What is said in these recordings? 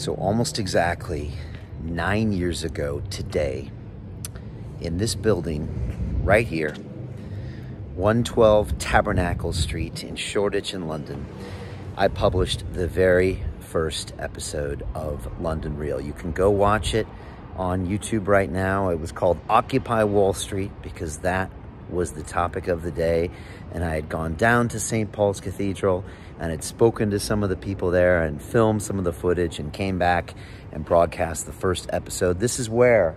So almost exactly 9 years ago today, in this building right here, 112 Tabernacle Street in Shoreditch in London, I published the very first episode of London Real. You can go watch it on YouTube right now. It was called Occupy Wall Street because that was the topic of the day. And I had gone down to St. Paul's Cathedral and had spoken to some of the people there and filmed some of the footage and came back and broadcast the first episode. This is where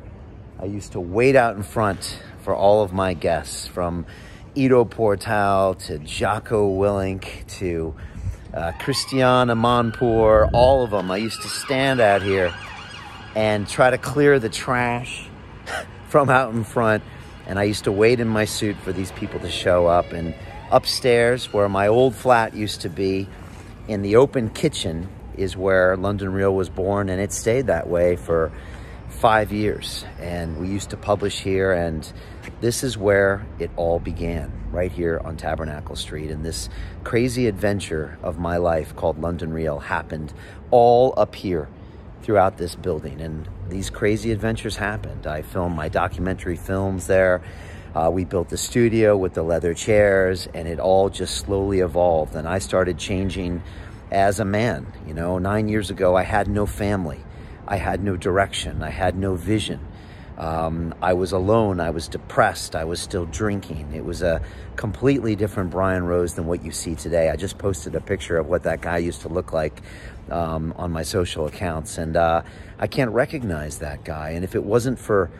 I used to wait out in front for all of my guests, from Ido Portal to Jocko Willink to Christiane Amanpour, all of them. I used to stand out here and try to clear the trash from out in front. And I used to wait in my suit for these people to show up. And upstairs, where my old flat used to be, in the open kitchen, is where London Real was born. And it stayed that way for 5 years. And we used to publish here. And this is where it all began, right here on Tabernacle Street. And this crazy adventure of my life called London Real happened all up here throughout this building. And these crazy adventures happened. I filmed my documentary films there. We built the studio with the leather chairs, and it all just slowly evolved. And I started changing as a man. You know, 9 years ago, I had no family. I had no direction. I had no vision. I was alone. I was depressed. I was still drinking. It was a completely different Brian Rose than what you see today. I just posted a picture of what that guy used to look like on my social accounts. And I can't recognize that guy. And if it wasn't for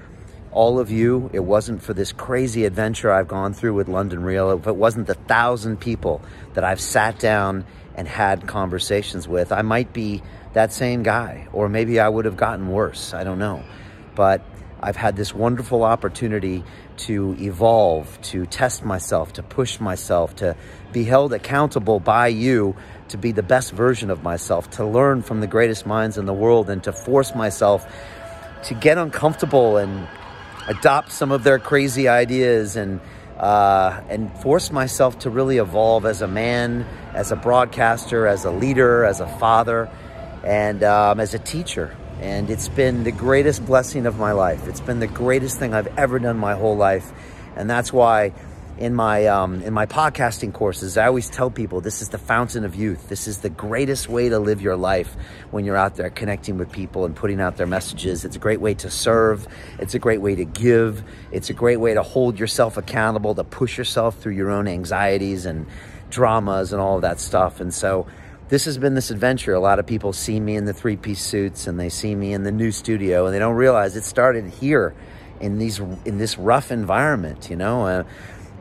all of you, it wasn't for this crazy adventure I've gone through with London Real, if it wasn't the 1,000 people that I've sat down and had conversations with, I might be that same guy, or maybe I would have gotten worse. I don't know. But I've had this wonderful opportunity to evolve, to test myself, to push myself, to be held accountable by you, to be the best version of myself, to learn from the greatest minds in the world, and to force myself to get uncomfortable and adopt some of their crazy ideas, and force myself to really evolve as a man, as a broadcaster, as a leader, as a father, and as a teacher. And it's been the greatest blessing of my life. It's been the greatest thing I've ever done my whole life. And that's why in my podcasting courses, I always tell people this is the fountain of youth. This is the greatest way to live your life when you're out there connecting with people and putting out their messages. It's a great way to serve. It's a great way to give. It's a great way to hold yourself accountable, to push yourself through your own anxieties and dramas and all of that stuff. And so this has been this adventure. A lot of people see me in the three-piece suits and they see me in the new studio, and they don't realize it started here in this rough environment, you know.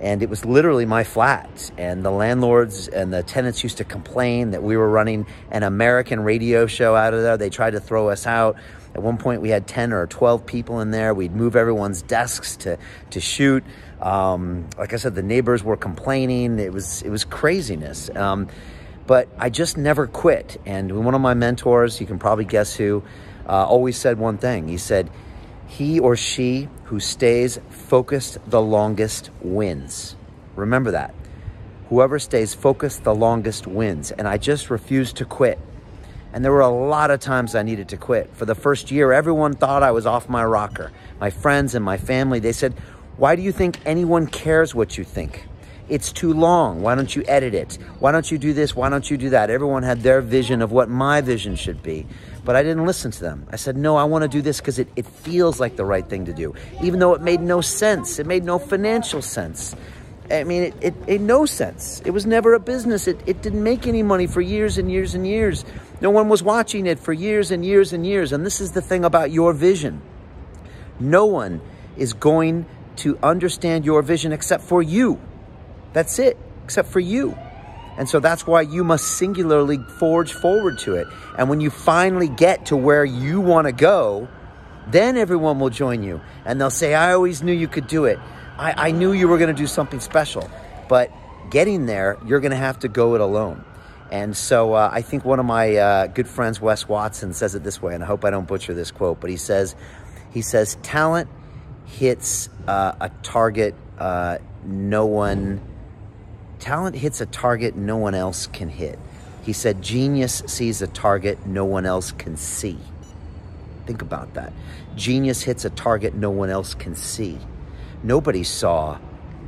And it was literally my flat, and the landlords and the tenants used to complain that we were running an American radio show out of there. They tried to throw us out. At one point, we had 10 or 12 people in there. We'd move everyone's desks to shoot. Like I said, the neighbors were complaining. It was craziness. But I just never quit. And one of my mentors, you can probably guess who, always said one thing. He said, he or she who stays focused the longest wins. Remember that. Whoever stays focused the longest wins. And I just refused to quit. And there were a lot of times I needed to quit. For the first year, everyone thought I was off my rocker. My friends and my family, they said, why do you think anyone cares what you think? It's too long. Why don't you edit it? Why don't you do this? Why don't you do that? Everyone had their vision of what my vision should be. But I didn't listen to them. I said, no, I want to do this because it feels like the right thing to do. Even though it made no sense. It made no financial sense. I mean, it made no sense. It was never a business. It didn't make any money for years and years and years. No one was watching it for years and years and years. And this is the thing about your vision. No one is going to understand your vision except for you. That's it, except for you. And so that's why you must singularly forge forward to it. And when you finally get to where you want to go, then everyone will join you. And they'll say, I always knew you could do it. I knew you were going to do something special. But getting there, you're going to have to go it alone. And so I think one of my good friends, Wes Watson, says it this way, and I hope I don't butcher this quote, but he says, talent hits a target no one else can hit. He said, genius sees a target no one else can see. Think about that. Genius hits a target no one else can see. Nobody saw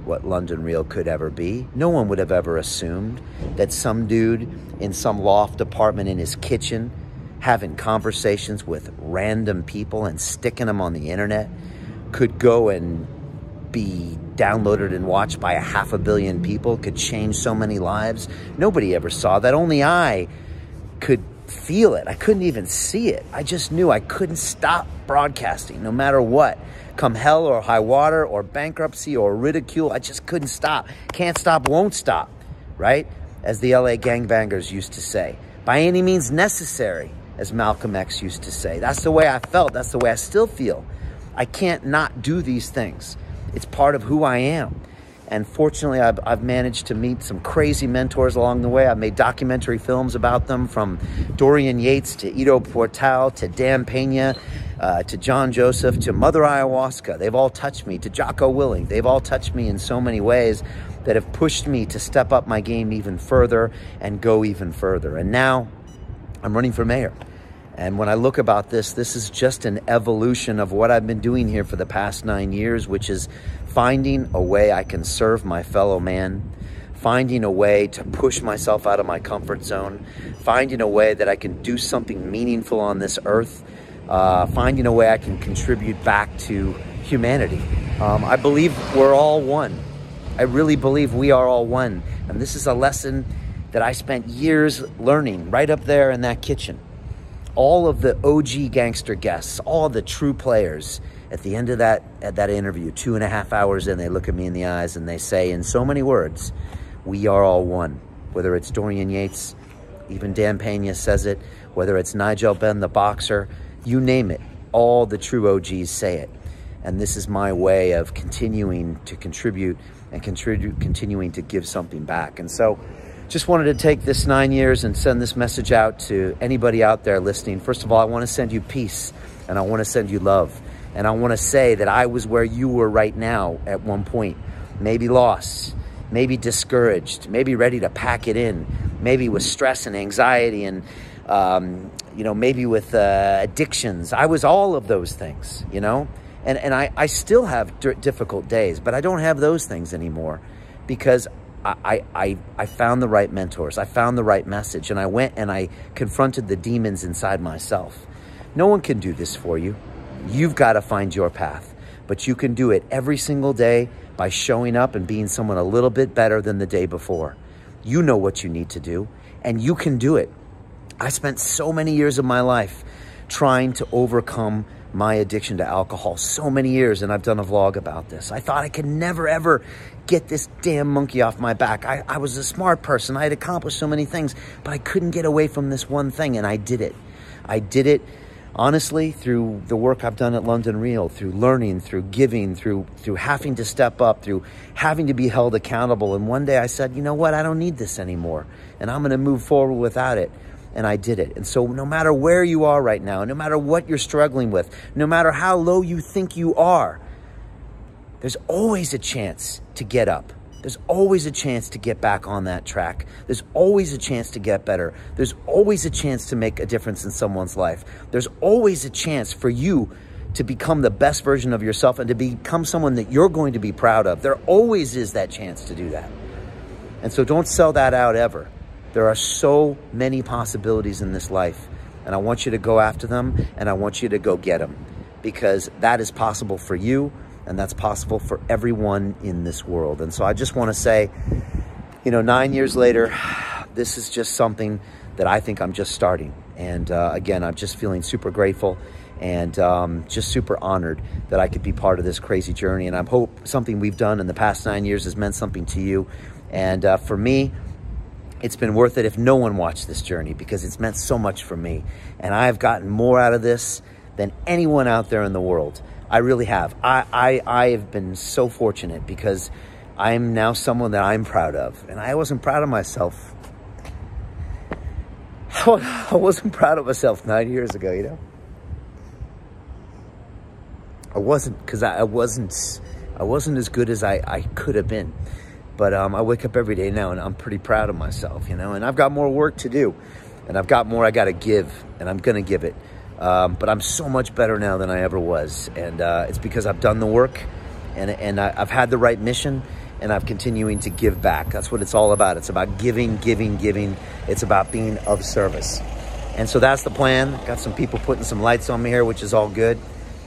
what London Real could ever be. No one would have ever assumed that some dude in some loft apartment in his kitchen having conversations with random people and sticking them on the internet could go and be downloaded and watched by 500 million people, could change so many lives. Nobody ever saw that. Only I could feel it. I couldn't even see it. I just knew I couldn't stop broadcasting no matter what. Come hell or high water or bankruptcy or ridicule, I just couldn't stop. Can't stop, won't stop, right? As the LA gangbangers used to say. By any means necessary, as Malcolm X used to say. That's the way I felt. That's the way I still feel. I can't not do these things. It's part of who I am. And fortunately, I've managed to meet some crazy mentors along the way. I've made documentary films about them, from Dorian Yates to Ido Portal to Dan Pena, to John Joseph, to Mother Ayahuasca. They've all touched me, to Jocko Willing. They've all touched me in so many ways that have pushed me to step up my game even further and go even further. And now I'm running for mayor. And when I look about this, this is just an evolution of what I've been doing here for the past 9 years, which is finding a way I can serve my fellow man, finding a way to push myself out of my comfort zone, finding a way that I can do something meaningful on this earth, finding a way I can contribute back to humanity. I believe we're all one. I really believe we are all one. And this is a lesson that I spent years learning right up there in that kitchen. All of the OG gangster guests, all the true players, at the end of that interview, 2.5 hours in, they look at me in the eyes and they say, in so many words, we are all one. Whether it's Dorian Yates, even Dan Pena says it, whether it's Nigel Benn, the boxer, you name it, all the true OGs say it. And this is my way of continuing to contribute and continuing to give something back. And so just wanted to take this 9 years and send this message out to anybody out there listening. First of all, I want to send you peace, and I want to send you love. And I want to say that I was where you were right now at one point. Maybe lost, maybe discouraged, maybe ready to pack it in, maybe with stress and anxiety and, maybe with addictions. I was all of those things, And I still have difficult days, but I don't have those things anymore because I found the right mentors. I found the right message, and I went and I confronted the demons inside myself. No one can do this for you. You've got to find your path, but you can do it every single day by showing up and being someone a little bit better than the day before. You know what you need to do, and you can do it. I spent so many years of my life trying to overcome my addiction to alcohol, so many years, and I've done a vlog about this. I thought I could never, ever get this damn monkey off my back. I was a smart person. I had accomplished so many things, but I couldn't get away from this one thing, and I did it. I did it, honestly, through the work I've done at London Real, through learning, through giving, through having to step up, through having to be held accountable. And one day I said, you know what? I don't need this anymore, and I'm going to move forward without it. And I did it. And so no matter where you are right now, no matter what you're struggling with, no matter how low you think you are, there's always a chance to get up. There's always a chance to get back on that track. There's always a chance to get better. There's always a chance to make a difference in someone's life. There's always a chance for you to become the best version of yourself and to become someone that you're going to be proud of. There always is that chance to do that. And so don't sell that out ever. There are so many possibilities in this life, and I want you to go after them, and I want you to go get them, because that is possible for you, and that's possible for everyone in this world. And so I just want to say, 9 years later, this is just something that I think I'm just starting. And again, I'm just feeling super grateful and just super honored that I could be part of this crazy journey. And I hope something we've done in the past 9 years has meant something to you. And for me, it's been worth it if no one watched this journey, because it's meant so much for me. And I've gotten more out of this than anyone out there in the world. I really have. I have been so fortunate because I'm now someone that I'm proud of. And I wasn't proud of myself. I wasn't proud of myself 9 years ago, I wasn't, because I wasn't as good as I could have been. But I wake up every day now and I'm pretty proud of myself, you know, and I've got more work to do and I've got more I got to give, and I'm going to give it. But I'm so much better now than I ever was. And it's because I've done the work, and I've had the right mission, and I'm continuing to give back. That's what it's all about. It's about giving, giving, giving. It's about being of service. And so that's the plan. Got some people putting some lights on me here, which is all good.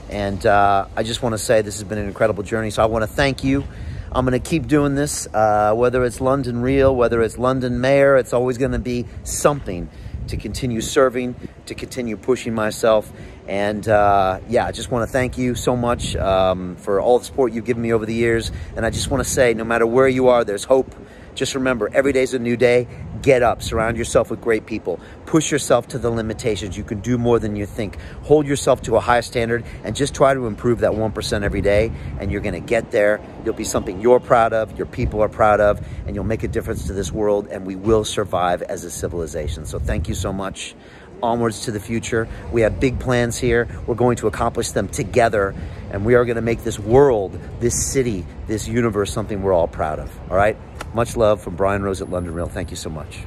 And I just want to say this has been an incredible journey. So I want to thank you. I'm going to keep doing this, whether it's London Real, whether it's London Mayor, it's always going to be something to continue serving, to continue pushing myself. And yeah, I just want to thank you so much for all the support you've given me over the years. And I just want to say, no matter where you are, there's hope. Just remember, every day's a new day. Get up, surround yourself with great people. Push yourself to the limitations. You can do more than you think. Hold yourself to a high standard and just try to improve that 1% every day, and you're gonna get there. You'll be something you're proud of, your people are proud of, and you'll make a difference to this world, and we will survive as a civilization. So thank you so much. Onwards to the future. We have big plans here. We're going to accomplish them together, and we are gonna make this world, this city, this universe something we're all proud of, all right? Much love from Brian Rose at London Real. Thank you so much.